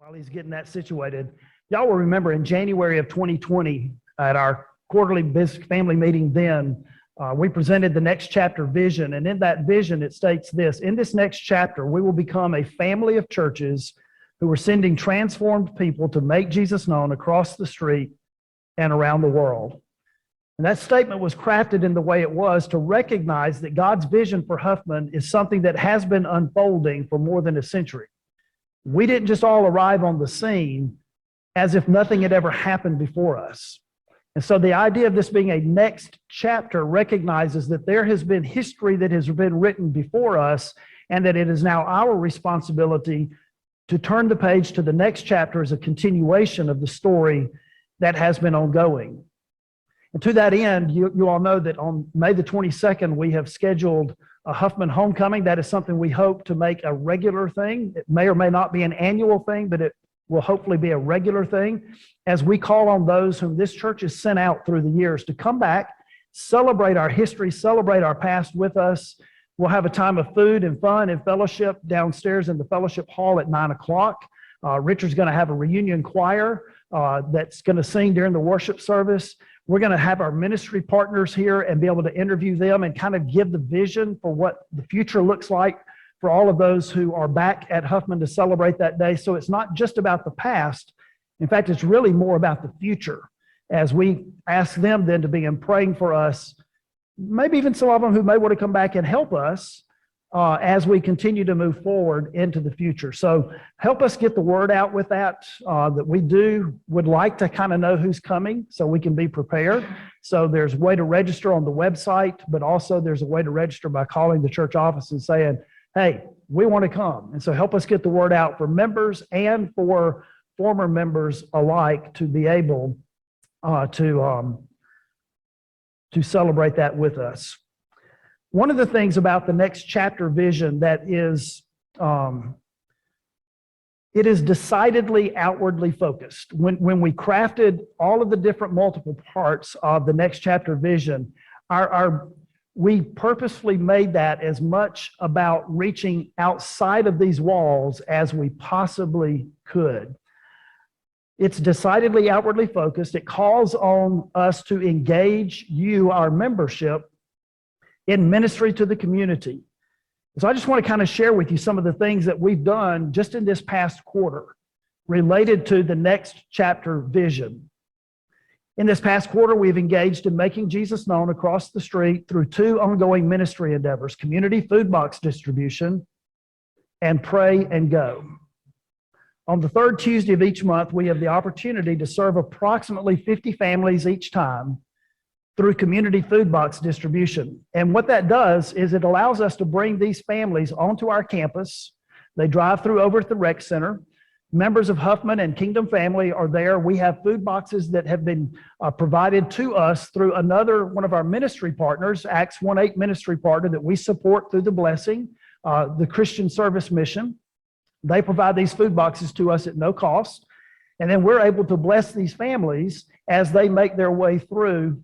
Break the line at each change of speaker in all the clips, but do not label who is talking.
While he's getting that situated, y'all will remember in January of 2020 at our quarterly business family meeting then, we presented the next chapter vision. And in that vision, it states this: in this next chapter, we will become a family of churches who are sending transformed people to make Jesus known across the street and around the world. And that statement was crafted in the way it was to recognize that God's vision for Huffman is something that has been unfolding for more than a century. We didn't just all arrive on the scene as if nothing had ever happened before us. And so the idea of this being a next chapter recognizes that there has been history that has been written before us, and that it is now our responsibility to turn the page to the next chapter as a continuation of the story that has been ongoing. And to that end, you all know that on May the 22nd, we have scheduled a Huffman homecoming. That is something we hope to make a regular thing. It may or may not be an annual thing, but it will hopefully be a regular thing as we call on those whom this church has sent out through the years to come back, celebrate our history, celebrate our past with us. We'll have a time of food and fun and fellowship downstairs in the fellowship hall at 9 o'clock. Richard's going to have a reunion choir that's going to sing during the worship service. We're going to have our ministry partners here and be able to interview them and kind of give the vision for what the future looks like for all of those who are back at Huffman to celebrate that day. So it's not just about the past. In fact, it's really more about the future as we ask them then to begin praying for us, maybe even some of them who may want to come back and help us as we continue to move forward into the future. So help us get the word out with that we would like to kind of know who's coming so we can be prepared. So there's a way to register on the website, but also there's a way to register by calling the church office and saying, hey, we want to come. And so help us get the word out for members and for former members alike to be able to celebrate that with us. One of the things about the next chapter vision that is, it is decidedly outwardly focused. When we crafted all of the different multiple parts of the next chapter vision, we purposefully made that as much about reaching outside of these walls as we possibly could. It's decidedly outwardly focused. It calls on us to engage you, our membership, in ministry to the community. So I just want to kind of share with you some of the things that we've done just in this past quarter related to the next chapter vision. In this past quarter, we've engaged in making Jesus known across the street through two ongoing ministry endeavors: community food box distribution and Pray and Go. On the third Tuesday of each month, we have the opportunity to serve approximately 50 families each time through community food box distribution. And what that does is it allows us to bring these families onto our campus. They drive through over at the rec center. Members of Huffman and Kingdom Family are there. We have food boxes that have been provided to us through another one of our ministry partners, Acts 1:8 ministry partner that we support through the Blessing, the Christian Service Mission. They provide these food boxes to us at no cost. And then we're able to bless these families as they make their way through.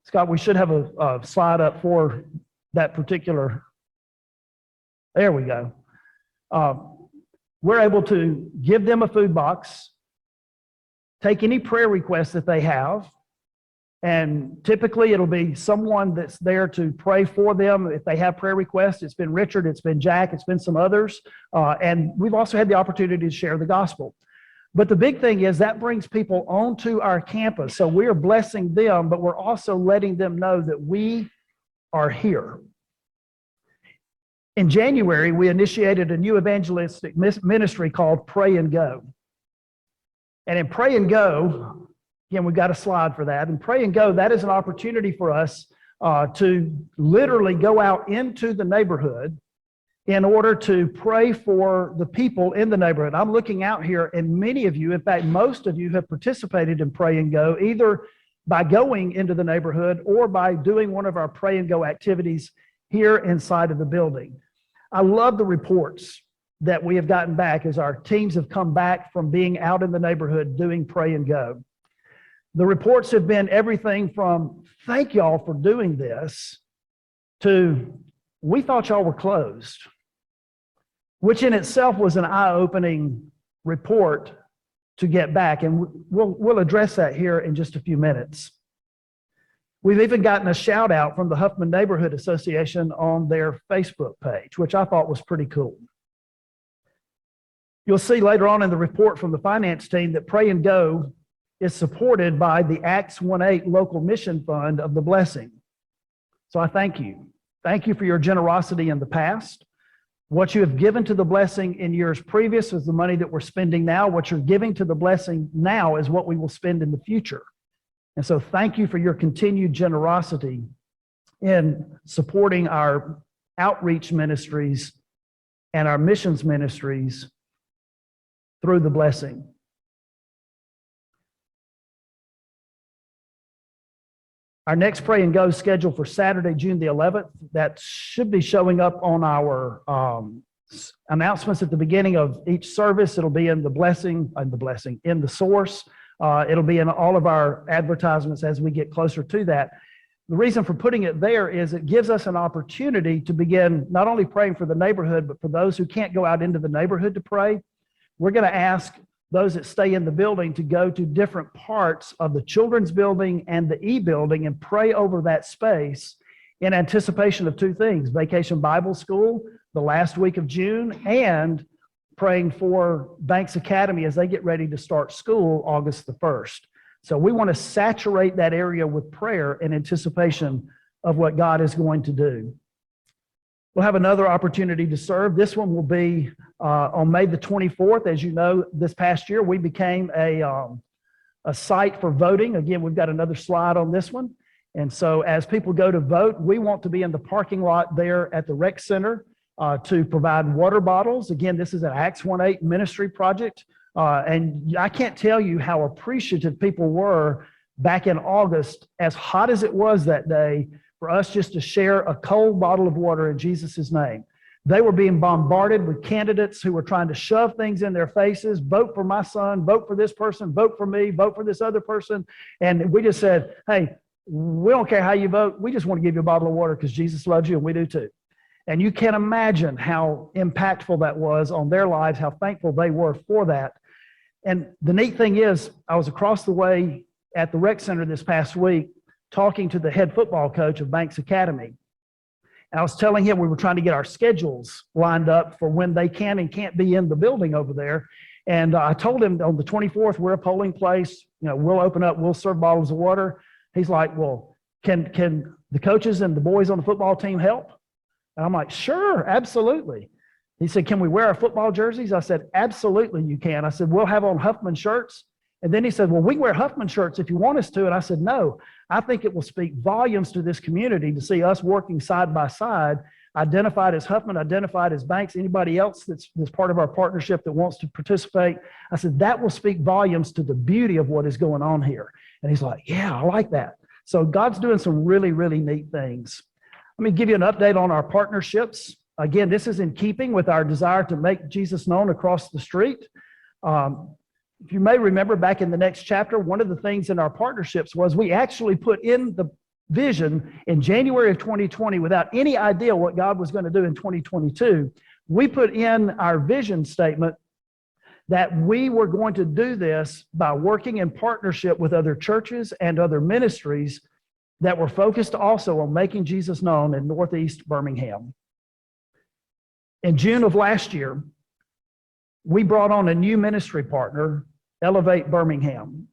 Scott, we should have a slide up for that particular. There we go. We're able to give them a food box, take any prayer requests that they have, and typically it'll be someone that's there to pray for them. If they have prayer requests, it's been Richard, it's been Jack, it's been some others, and we've also had the opportunity to share the gospel. But the big thing is that brings people onto our campus. So we're blessing them, but we're also letting them know that we are here. In January, we initiated a new evangelistic ministry called Pray and Go. And in Pray and Go, again, we've got a slide for that. And Pray and Go, that is an opportunity for us to literally go out into the neighborhood in order to pray for the people in the neighborhood. I'm looking out here, and many of you, in fact, most of you have participated in Pray and Go, either by going into the neighborhood or by doing one of our Pray and Go activities here inside of the building. I love the reports that we have gotten back as our teams have come back from being out in the neighborhood doing Pray and Go. The reports have been everything from, thank y'all for doing this, to, we thought y'all were closed, which in itself was an eye-opening report to get back, and we'll address that here in just a few minutes. We've even gotten a shout out from the Huffman Neighborhood Association on their Facebook page, which I thought was pretty cool. You'll see later on in the report from the finance team that Pray and Go is supported by the Acts 1:8 local mission fund of the blessing. So I thank you. Thank you for your generosity in the past. What you have given to the blessing in years previous is the money that we're spending now. What you're giving to the blessing now is what we will spend in the future. And so thank you for your continued generosity in supporting our outreach ministries and our missions ministries through the blessing. Our next Pray and Go is scheduled for Saturday, June the 11th. That should be showing up on our announcements at the beginning of each service. It'll be in the blessing, in the source. It'll be in all of our advertisements as we get closer to that. The reason for putting it there is it gives us an opportunity to begin not only praying for the neighborhood, but for those who can't go out into the neighborhood to pray. We're going to ask those that stay in the building to go to different parts of the children's building and the E-building and pray over that space in anticipation of two things: Vacation Bible School the last week of June, and praying for Banks Academy as they get ready to start school August the 1st. So we want to saturate that area with prayer in anticipation of what God is going to do. We'll have another opportunity to serve. This one will be on May the 24th. As you know, this past year, we became a site for voting. Again, we've got another slide on this one. And so as people go to vote, we want to be in the parking lot there at the rec center to provide water bottles. Again, this is an Acts 1:8 ministry project. And I can't tell you how appreciative people were back in August, as hot as it was that day, for us just to share a cold bottle of water in Jesus' name. They were being bombarded with candidates who were trying to shove things in their faces: vote for my son, vote for this person, vote for me, vote for this other person. And we just said, hey, we don't care how you vote. We just want to give you a bottle of water because Jesus loves you and we do too. And you can't imagine how impactful that was on their lives, how thankful they were for that. And the neat thing is, I was across the way at the rec center this past week talking to the head football coach of Banks Academy. And I was telling him we were trying to get our schedules lined up for when they can and can't be in the building over there. And I told him on the 24th, we're a polling place. You know, we'll open up, we'll serve bottles of water. He's like, well, can the coaches and the boys on the football team help? And I'm like, sure, absolutely. He said, can we wear our football jerseys? I said, absolutely you can. I said, we'll have on Huffman shirts. And then he said, well, we can wear Huffman shirts if you want us to. And I said, no, I think it will speak volumes to this community to see us working side by side, identified as Huffman, identified as Banks, anybody else that's part of our partnership that wants to participate. I said, that will speak volumes to the beauty of what is going on here. And he's like, yeah, I like that. So God's doing some really, really neat things. Let me give you an update on our partnerships. Again, this is in keeping with our desire to make Jesus known across the street. If you may remember back in the next chapter, one of the things in our partnerships was we actually put in the vision in January of 2020 without any idea what God was going to do in 2022. We put in our vision statement that we were going to do this by working in partnership with other churches and other ministries that were focused also on making Jesus known in Northeast Birmingham. In June of last year, we brought on a new ministry partner, Elevate Birmingham.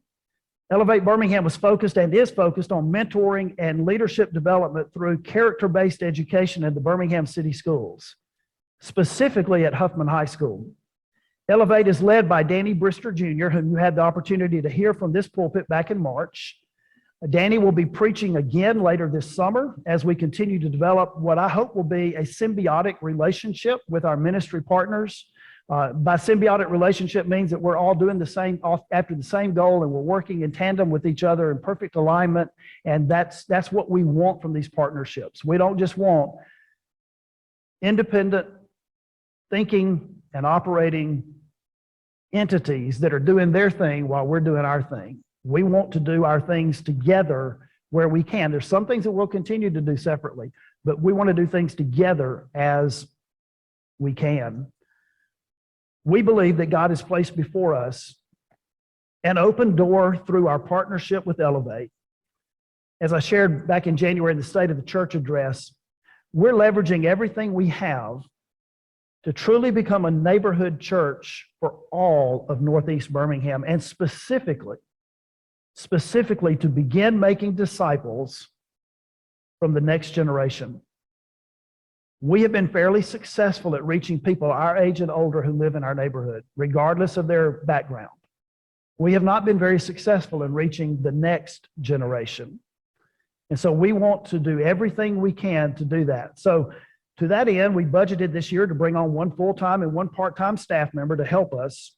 Elevate Birmingham was focused and is focused on mentoring and leadership development through character-based education in the Birmingham City Schools, specifically at Huffman High School. Elevate is led by Danny Brister Jr., whom you had the opportunity to hear from this pulpit back in March. Danny will be preaching again later this summer as we continue to develop what I hope will be a symbiotic relationship with our ministry partners. By symbiotic relationship means that we're all doing the same, after the same goal, and we're working in tandem with each other in perfect alignment. And that's what we want from these partnerships. We don't just want independent thinking and operating entities that are doing their thing while we're doing our thing. We want to do our things together where we can. There's some things that we'll continue to do separately, but we want to do things together as we can. We believe that God has placed before us an open door through our partnership with Elevate. As I shared back in January in the State of the Church address, we're leveraging everything we have to truly become a neighborhood church for all of Northeast Birmingham, and specifically to begin making disciples from the next generation. We have been fairly successful at reaching people our age and older who live in our neighborhood, regardless of their background. We have not been very successful in reaching the next generation. And so we want to do everything we can to do that. So to that end, we budgeted this year to bring on one full-time and one part-time staff member to help us.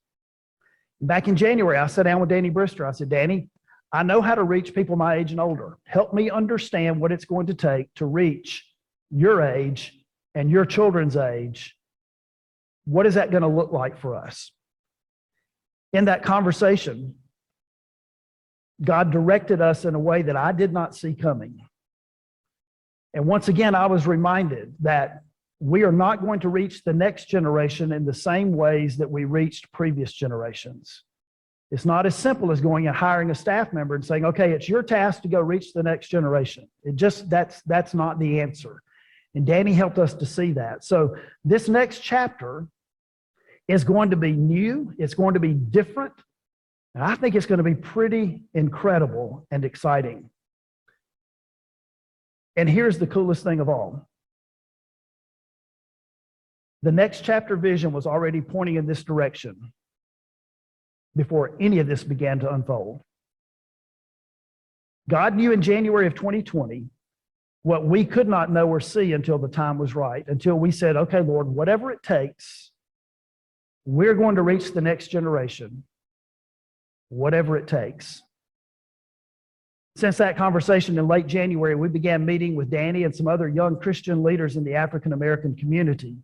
Back in January, I sat down with Danny Brister. I said, Danny, I know how to reach people my age and older. Help me understand what it's going to take to reach your age and your children's age. What is that going to look like for us? In that conversation, God directed us in a way that I did not see coming. And once again, I was reminded that we are not going to reach the next generation in the same ways that we reached previous generations. It's not as simple as going and hiring a staff member and saying, okay, it's your task to go reach the next generation. That's not the answer. And Danny helped us to see that. So this next chapter is going to be new. It's going to be different. And I think it's going to be pretty incredible and exciting. And here's the coolest thing of all. The next chapter vision was already pointing in this direction before any of this began to unfold. God knew in January of 2020 what we could not know or see until the time was right, until we said, okay, Lord, whatever it takes, we're going to reach the next generation, whatever it takes. Since that conversation in late January, we began meeting with Danny and some other young Christian leaders in the African American community.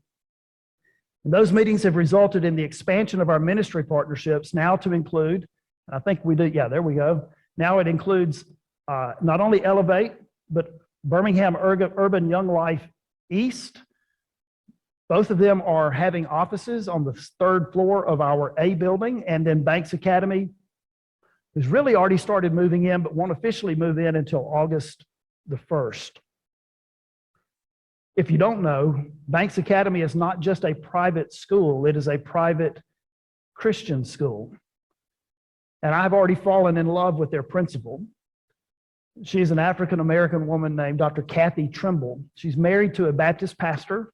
And those meetings have resulted in the expansion of our ministry partnerships now to include, I think we do, yeah, there we go. Now it includes not only Elevate, but Birmingham Urban Young Life East. Both of them are having offices on the third floor of our A building, and then Banks Academy has really already started moving in, but won't officially move in until August the 1st. If you don't know, Banks Academy is not just a private school, it is a private Christian school. And I've already fallen in love with their principal. She's an African-American woman named Dr. Kathy Trimble. She's married to a Baptist pastor.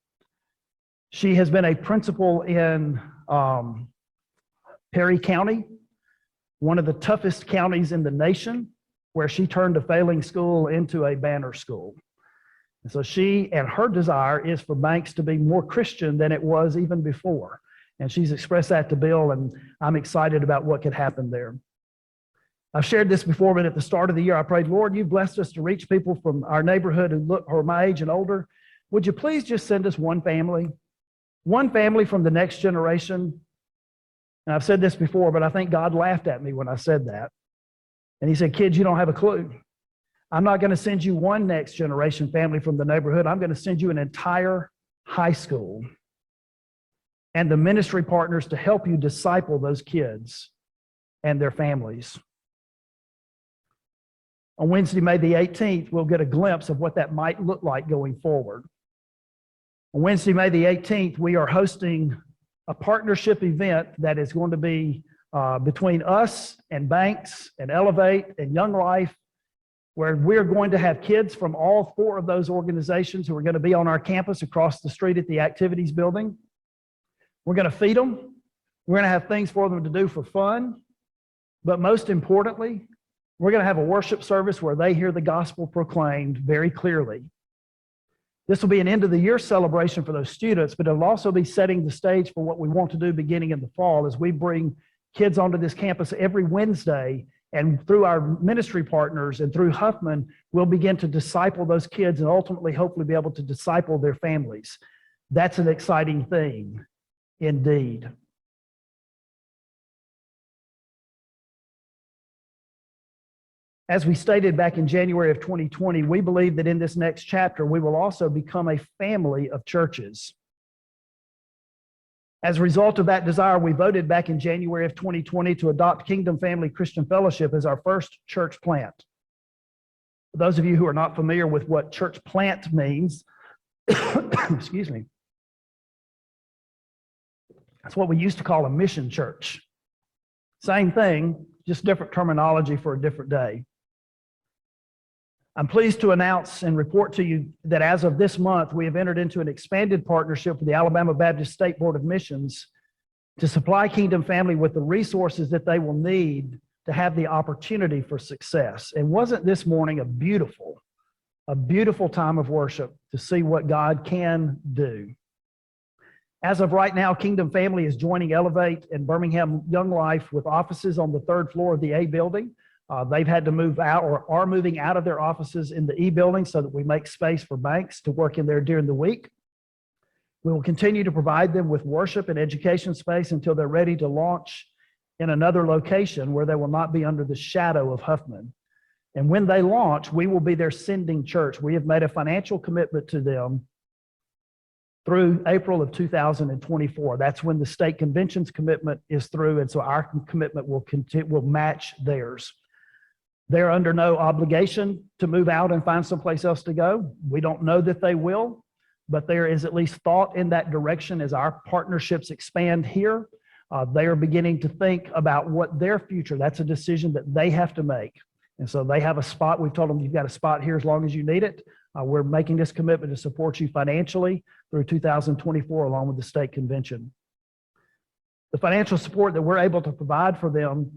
She has been a principal in Perry County, one of the toughest counties in the nation, where she turned a failing school into a banner school. And so she and her desire is for Banks to be more Christian than it was even before. And she's expressed that to Bill, and I'm excited about what could happen there. I've shared this before, but at the start of the year, I prayed, Lord, you've blessed us to reach people from our neighborhood who are my age and older. Would you please just send us one family from the next generation? And I've said this before, but I think God laughed at me when I said that. And he said, kids, you don't have a clue. I'm not going to send you one next generation family from the neighborhood. I'm going to send you an entire high school and the ministry partners to help you disciple those kids and their families. On Wednesday, May the 18th, we'll get a glimpse of what that might look like going forward. On Wednesday, May the 18th, we are hosting a partnership event that is going to be between us and Banks and Elevate and Young Life, where we're going to have kids from all four of those organizations who are going to be on our campus across the street at the activities building. We're going to feed them. We're going to have things for them to do for fun. But most importantly, we're going to have a worship service where they hear the gospel proclaimed very clearly. This will be an end of the year celebration for those students, but it'll also be setting the stage for what we want to do beginning in the fall as we bring kids onto this campus every Wednesday, and through our ministry partners and through Huffman, we'll begin to disciple those kids and ultimately hopefully be able to disciple their families. That's an exciting thing indeed. As we stated back in January of 2020, we believe that in this next chapter, we will also become a family of churches. As a result of that desire, we voted back in January of 2020 to adopt Kingdom Family Christian Fellowship as our first church plant. For those of you who are not familiar with what church plant means, excuse me, that's what we used to call a mission church. Same thing, just different terminology for a different day. I'm pleased to announce and report to you that as of this month, we have entered into an expanded partnership with the Alabama Baptist State Board of Missions to supply Kingdom Family with the resources that they will need to have the opportunity for success. And wasn't this morning a beautiful time of worship to see what God can do? As of right now, Kingdom Family is joining Elevate and Birmingham Young Life with offices on the third floor of the A building. They've had to move out or are moving out of their offices in the E building so that we make space for banks to work in there during the week. We will continue to provide them with worship and education space until they're ready to launch in another location where they will not be under the shadow of Huffman. And when they launch, we will be their sending church. We have made a financial commitment to them through April of 2024. That's when the state convention's commitment is through, and so our commitment will match theirs. They're under no obligation to move out and find someplace else to go. We don't know that they will, but there is at least thought in that direction as our partnerships expand here. They are beginning to think about what their future, that's a decision that they have to make. And so they have a spot. We've told them, you've got a spot here as long as you need it. We're making this commitment to support you financially through 2024 along with the state convention. The financial support that we're able to provide for them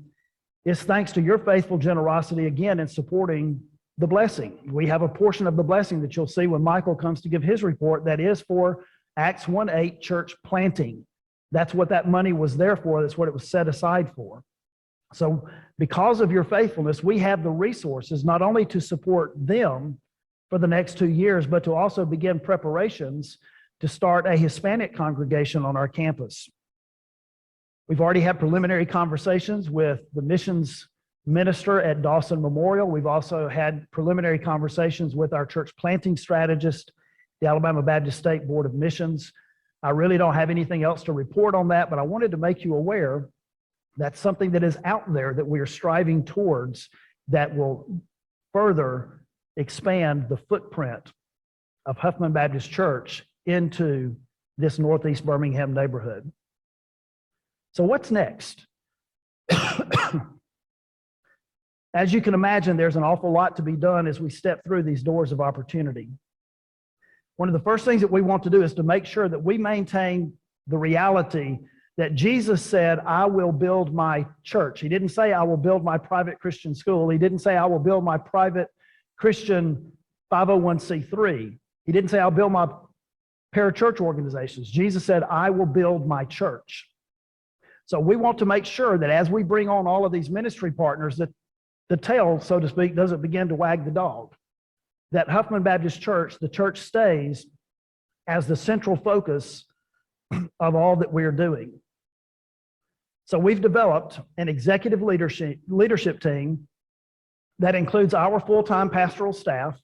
is thanks to your faithful generosity, again, in supporting the blessing. We have a portion of the blessing that you'll see when Michael comes to give his report that is for Acts 1:8 church planting. That's what that money was there for. That's what it was set aside for. So because of your faithfulness, we have the resources not only to support them for the next 2 years, but to also begin preparations to start a Hispanic congregation on our campus. We've already had preliminary conversations with the missions minister at Dawson Memorial. We've also had preliminary conversations with our church planting strategist, the Alabama Baptist State Board of Missions. I really don't have anything else to report on that, but I wanted to make you aware that's something that is out there that we are striving towards that will further expand the footprint of Huffman Baptist Church into this Northeast Birmingham neighborhood. So what's next? As you can imagine, there's an awful lot to be done as we step through these doors of opportunity. One of the first things that we want to do is to make sure that we maintain the reality that Jesus said, I will build my church. He didn't say, I will build my private Christian school. He didn't say, I will build my private Christian 501c3. He didn't say, I'll build my parachurch organizations. Jesus said, I will build my church. So we want to make sure that as we bring on all of these ministry partners, that the tail, so to speak, doesn't begin to wag the dog. That Huffman Baptist Church, the church stays as the central focus of all that we're doing. So we've developed an executive leadership team that includes our full-time pastoral staff,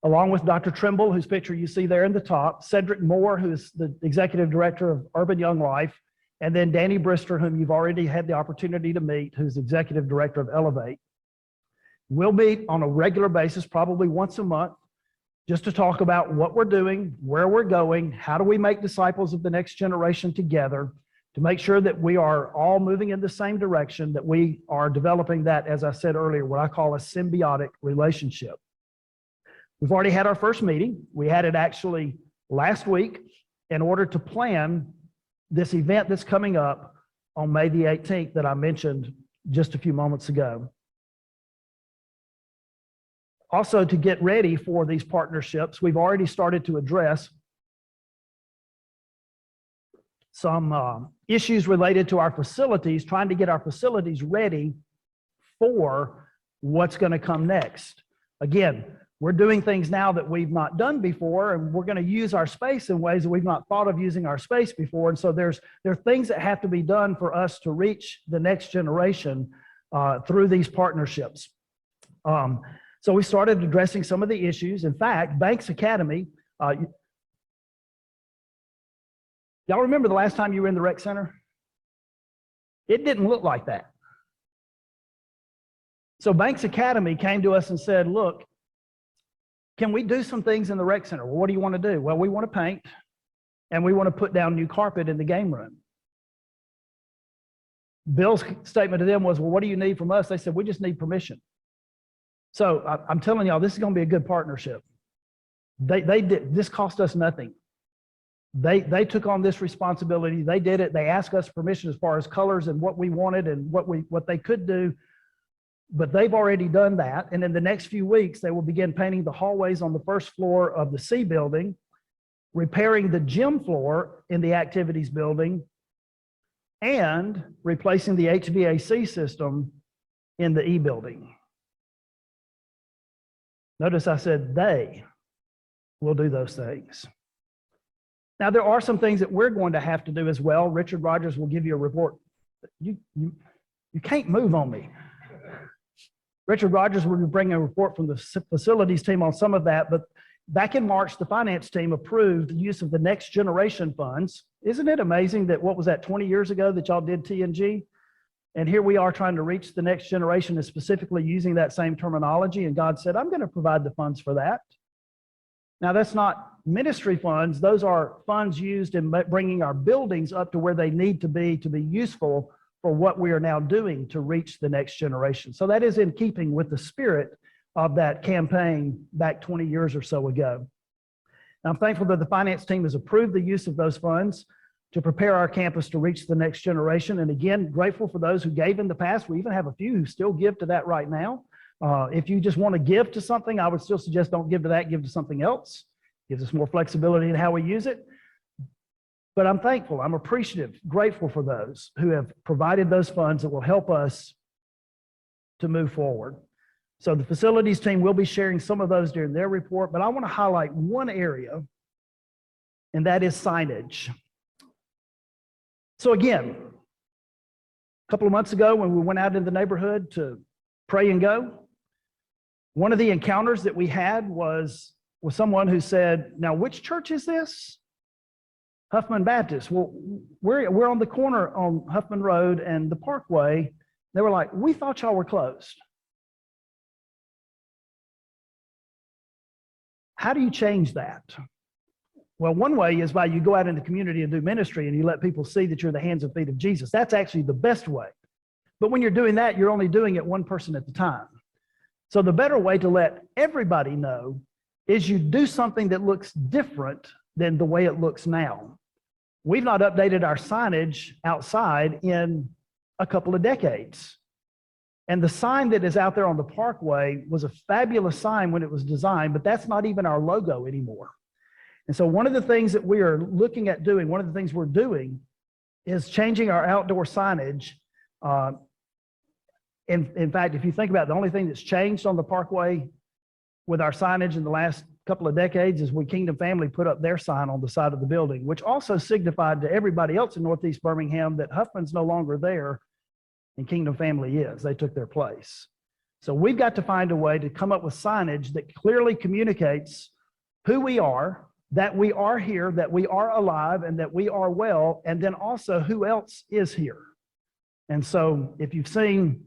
along with Dr. Trimble, whose picture you see there in the top, Cedric Moore, who's the executive director of Urban Young Life, and then Danny Brister, whom you've already had the opportunity to meet, who's executive director of Elevate. We'll meet on a regular basis, probably once a month, just to talk about what we're doing, where we're going, how do we make disciples of the next generation together, to make sure that we are all moving in the same direction, that we are developing that, as I said earlier, what I call a symbiotic relationship. We've already had our first meeting. We had it actually last week in order to plan this event that's coming up on May the 18th that I mentioned just a few moments ago. Also, to get ready for these partnerships, we've already started to address some issues related to our facilities, trying to get our facilities ready for what's going to come next. Again, we're doing things now that we've not done before, and we're going to use our space in ways that we've not thought of using our space before. And so there are things that have to be done for us to reach the next generation through these partnerships. So we started addressing some of the issues. In fact, Banks Academy, Y'all remember the last time you were in the rec center? It didn't look like that. So Banks Academy came to us and said, look, can we do some things in the rec center? Well, what do you want to do? Well, we want to paint and we want to put down new carpet in the game room. Bill's statement to them was, well, what do you need from us? They said, we just need permission. So I'm telling y'all, this is going to be a good partnership. They did, this cost us nothing. They took on this responsibility. They did it. They asked us permission as far as colors and what we wanted and what they could do. But they've already done that. And in the next few weeks, they will begin painting the hallways on the first floor of the C building, repairing the gym floor in the activities building, and replacing the HVAC system in the E building. Notice I said they will do those things. Now, there are some things that we're going to have to do as well. Richard Rogers will give you a report. You can't move on me. Richard Rogers will bring a report from the facilities team on some of that, but back in March, the finance team approved the use of the next generation funds. Isn't it amazing that, what was that, 20 years ago that y'all did TNG? And here we are trying to reach the next generation and specifically using that same terminology. And God said, I'm going to provide the funds for that. Now, that's not ministry funds. Those are funds used in bringing our buildings up to where they need to be useful for what we are now doing to reach the next generation. So that is in keeping with the spirit of that campaign back 20 years or so ago. Now, I'm thankful that the finance team has approved the use of those funds to prepare our campus to reach the next generation. And again, grateful for those who gave in the past. We even have a few who still give to that right now. If you just want to give to something, I would still suggest don't give to that, give to something else. Gives us more flexibility in how we use it. But I'm thankful, I'm appreciative, grateful for those who have provided those funds that will help us to move forward. So the facilities team will be sharing some of those during their report, but I want to highlight one area, and that is signage. So again, a couple of months ago when we went out in the neighborhood to pray and go, one of the encounters that we had was with someone who said, now which church is this? Huffman Baptist. Well, we're on the corner on Huffman Road and the Parkway. They were like, we thought y'all were closed. How do you change that? Well, one way is by you go out in the community and do ministry and you let people see that you're the hands and feet of Jesus. That's actually the best way. But when you're doing that, you're only doing it one person at a time. So the better way to let everybody know is you do something that looks different than the way it looks now. We've not updated our signage outside in a couple of decades. And the sign that is out there on the Parkway was a fabulous sign when it was designed, but that's not even our logo anymore. And so one of the things that we are looking at doing, one of the things we're doing is changing our outdoor signage. In fact, if you think about it, the only thing that's changed on the Parkway with our signage in the last couple of decades is when Kingdom Family put up their sign on the side of the building, which also signified to everybody else in Northeast Birmingham that Huffman's no longer there and Kingdom Family is. They took their place. So we've got to find a way to come up with signage that clearly communicates who we are, that we are here, that we are alive, and that we are well, and then also who else is here. And so if you've seen,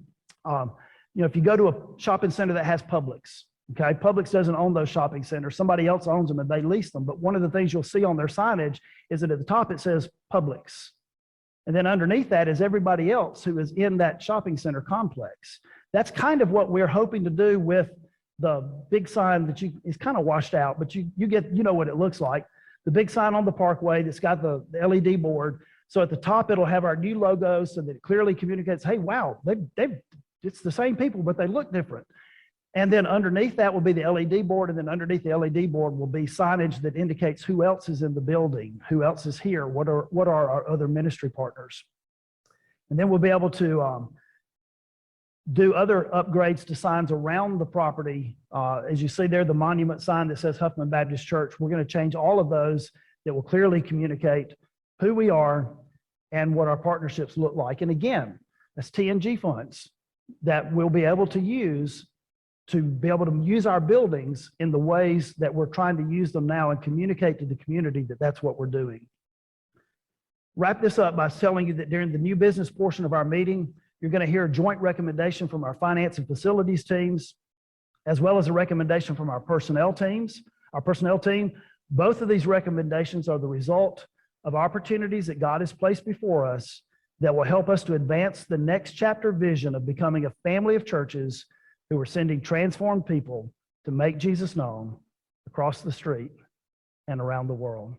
if you go to a shopping center that has Publix, okay, Publix doesn't own those shopping centers. Somebody else owns them and they lease them. But one of the things you'll see on their signage is that at the top it says Publix. And then underneath that is everybody else who is in that shopping center complex. That's kind of what we're hoping to do with the big sign that is kind of washed out, but you know what it looks like. The big sign on the Parkway that's got the LED board. So at the top, it'll have our new logo so that it clearly communicates, hey, wow, it's the same people, but they look different. And then underneath that will be the LED board, and then underneath the LED board will be signage that indicates who else is in the building, who else is here, what are our other ministry partners. And then we'll be able to do other upgrades to signs around the property. As you see there, the monument sign that says Huffman Baptist Church, we're going to change all of those that will clearly communicate who we are and what our partnerships look like. And again, that's TNG funds that we'll be able to use to be able to use our buildings in the ways that we're trying to use them now and communicate to the community that that's what we're doing. wrap this up by telling you that during the new business portion of our meeting, you're going to hear a joint recommendation from our finance and facilities teams, as well as a recommendation from our personnel team. Both of these recommendations are the result of opportunities that God has placed before us that will help us to advance the next chapter vision of becoming a family of churches who are sending transformed people to make Jesus known across the street and around the world.